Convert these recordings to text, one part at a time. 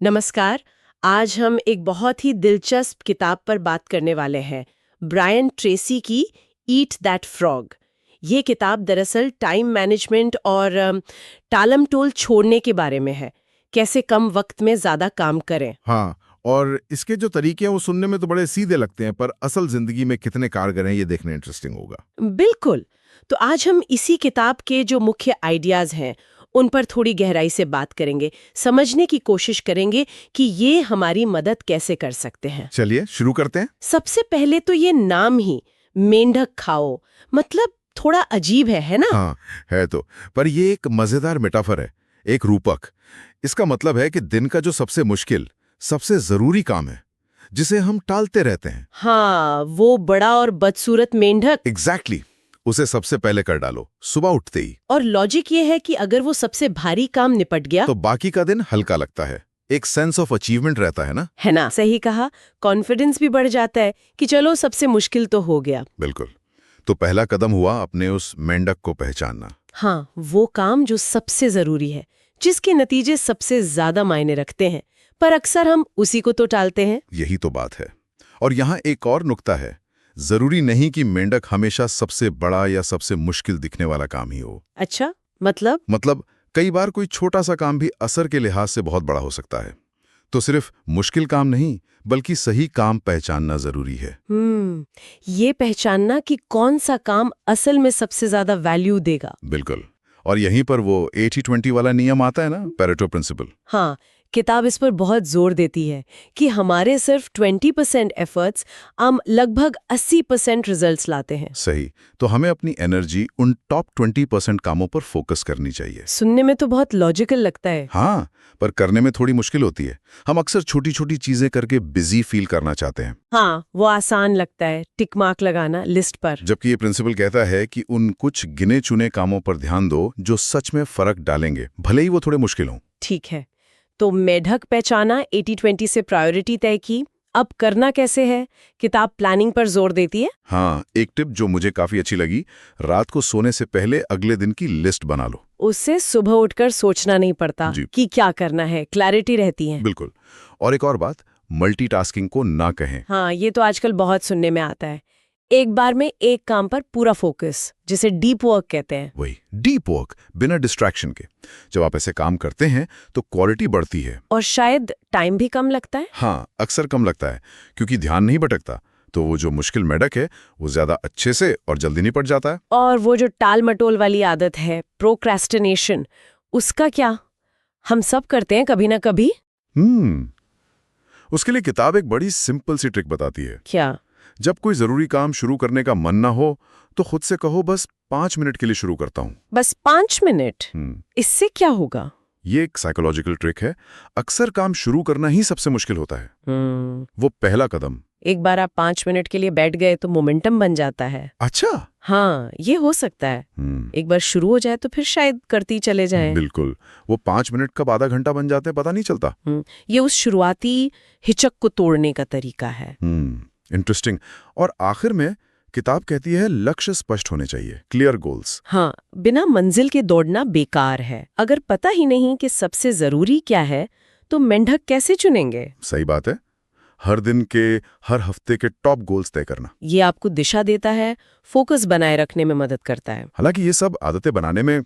नमस्कार। आज हम एक बहुत ही दिलचस्प किताब पर बात करने वाले हैं, ब्रायन ट्रेसी की ईट दैट फ्रॉग। ये किताब दरअसल टाइम मैनेजमेंट और टालमटोल छोड़ने के बारे में है, कैसे कम वक्त में ज्यादा काम करें। हाँ, और इसके जो तरीके हैं वो सुनने में तो बड़े सीधे लगते हैं, पर असल जिंदगी में कितने कारगर हैं ये देखना इंटरेस्टिंग होगा। बिल्कुल। तो आज हम इसी किताब के जो मुख्य आइडियाज हैं उन पर थोड़ी गहराई से बात करेंगे, समझने की कोशिश करेंगे कि ये हमारी मदद कैसे कर सकते हैं। चलिए शुरू करते हैं। सबसे पहले तो ये नाम ही, मेंढक खाओ, मतलब थोड़ा अजीब है ना? हाँ, है तो, पर ये एक मजेदार मेटाफर है, एक रूपक। इसका मतलब है कि दिन का जो सबसे मुश्किल, सबसे जरूरी काम है, जिसे हम टालते रहते हैं। हाँ, वो बड़ा और बदसूरत मेंढक। एग्जैक्टली, उसे सबसे पहले कर डालो, सुबह उठते ही। और लॉजिक ये है कि अगर वो सबसे भारी काम निपट गया तो बाकी का दिन हल्का लगता है, एक सेंस ऑफ अचीवमेंट रहता है ना। है ना? सही कहा। कॉन्फिडेंस भी बढ़ जाता है कि चलो सबसे मुश्किल तो हो गया। बिल्कुल। तो पहला कदम हुआ अपने उस मेंढक को पहचानना। हाँ, वो काम जो सबसे जरूरी है, जिसके नतीजे सबसे ज्यादा मायने रखते हैं, पर अक्सर हम उसी को तो टालते हैं। यही तो बात है। और यहाँ एक और नुक्ता है, जरूरी नहीं कि मेंढक हमेशा सबसे बड़ा या सबसे मुश्किल दिखने वाला काम ही हो। अच्छा, मतलब कई बार कोई छोटा सा काम भी असर के लिहाज से बहुत बड़ा हो सकता है। तो सिर्फ मुश्किल काम नहीं, बल्कि सही काम पहचानना जरूरी है। ये पहचानना कि कौन सा काम असल में सबसे ज्यादा वैल्यू देगा। बिल्कुल। और यहीं पर वो 80-20 वाला नियम आता है ना, पेरेटो प्रिंसिपल। हाँ, किताब इस पर बहुत जोर देती है कि हमारे सिर्फ 20% एफर्ट्स हम लगभग 80% रिजल्ट्स लाते हैं। सही। तो हमें अपनी एनर्जी उन टॉप 20% कामों पर फोकस करनी चाहिए। सुनने में तो बहुत लॉजिकल लगता है। हाँ, पर करने में थोड़ी मुश्किल होती है। हम अक्सर छोटी छोटी चीजें करके बिजी फील करना चाहते हैं। हाँ, वो आसान लगता है, टिक मार्क लगाना लिस्ट पर। जबकि ये प्रिंसिपल कहता है कि उन कुछ गिने चुने कामों पर ध्यान दो जो सच में फर्क डालेंगे, भले ही वो थोड़े मुश्किल हों। ठीक है, तो मेढक पहचाना, 80-20 से प्रायोरिटी तय की, अब करना कैसे है? किताब प्लानिंग पर जोर देती है। हाँ, एक टिप जो मुझे काफी अच्छी लगी, रात को सोने से पहले अगले दिन की लिस्ट बना लो। उससे सुबह उठकर सोचना नहीं पड़ता कि क्या करना है, क्लैरिटी रहती है। बिल्कुल। और एक और बात, मल्टीटास्किंग को ना कहें। हाँ, ये तो आजकल बहुत सुनने में आता है। एक बार में एक काम पर पूरा फोकस, जिसे डीप वर्क कहते हैं। वही डीप वर्क, बिना डिस्ट्रैक्शन के। जब आप ऐसे काम करते हैं तो क्वालिटी बढ़ती है। और शायद टाइम भी कम लगता है। हाँ, अक्सर कम लगता है, क्योंकि ध्यान नहीं भटकता। तो वो जो मुश्किल मेढक है वो ज्यादा अच्छे से और जल्दी निपट जाता है। और वो जो टाल मटोल वाली आदत है, प्रोक्रेस्टिनेशन, उसका क्या? हम सब करते हैं कभी ना कभी। उसके लिए किताब एक बड़ी सिंपल सी ट्रिक बताती है। क्या? जब कोई जरूरी काम शुरू करने का मन ना हो तो खुद से कहो, बस 5 मिनट के लिए शुरू करता हूँ। बस 5 मिनट? इससे क्या होगा? ये एक साइकोलॉजिकल ट्रिक है। अक्सर काम शुरू करना ही सबसे मुश्किल होता है। वो पहला कदम। एक बार आप 5 मिनट के लिए बैठ गए तो मोमेंटम बन जाता है। अच्छा। हाँ, ये हो सकता है। एक बार शुरू हो जाए तो फिर शायद करती चले जाएं। बिल्कुल। वो 5 मिनट कब आधा घंटा बन जाते हैं पता नहीं चलता। ये उस शुरुआती हिचक को तोड़ने का तरीका है। इंटरेस्टिंग। और आखिर में किताब कहती है लक्ष्य स्पष्ट होने चाहिए, क्लियर गोल्स। हाँ, बिना मंजिल के दौड़ना बेकार है। अगर पता ही नहीं कि सबसे जरूरी क्या है तो मेंढक कैसे चुनेंगे? सही बात है। हर दिन के, हर हफ्ते के टॉप गोल्स तय करना, ये आपको दिशा देता है, फोकस बनाए रखने में मदद करता है। हालांकि ये सब आदतें बनाने में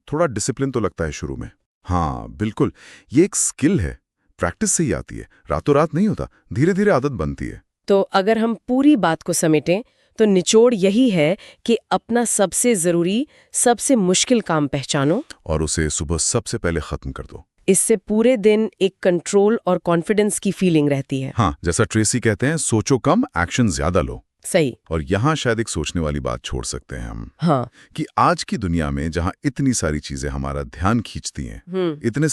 थोड़ा डिसिप्लिन तो लगता है शुरू में। हाँ बिल्कुल, ये एक स्किल है, प्रैक्टिस से ही आती है, रातों रात नहीं होता, धीरे धीरे आदत बनती है। तो अगर हम पूरी बात को समेटें तो निचोड़ यही है कि अपना सबसे जरूरी, सबसे मुश्किल काम पहचानो और उसे सुबह सबसे पहले खत्म कर दो। इससे पूरे दिन एक कंट्रोल और कॉन्फिडेंस की फीलिंग रहती है। हाँ, जैसा ट्रेसी कहते हैं, सोचो कम, एक्शन ज्यादा लो। सही। और यहाँ शायद एक सोचने वाली बात छोड़ सकते हैं हम। हाँ। कि आज की दुनिया में जहाँ इतनी सारी चीजें हमारा ध्यान खींचती हैं, इतने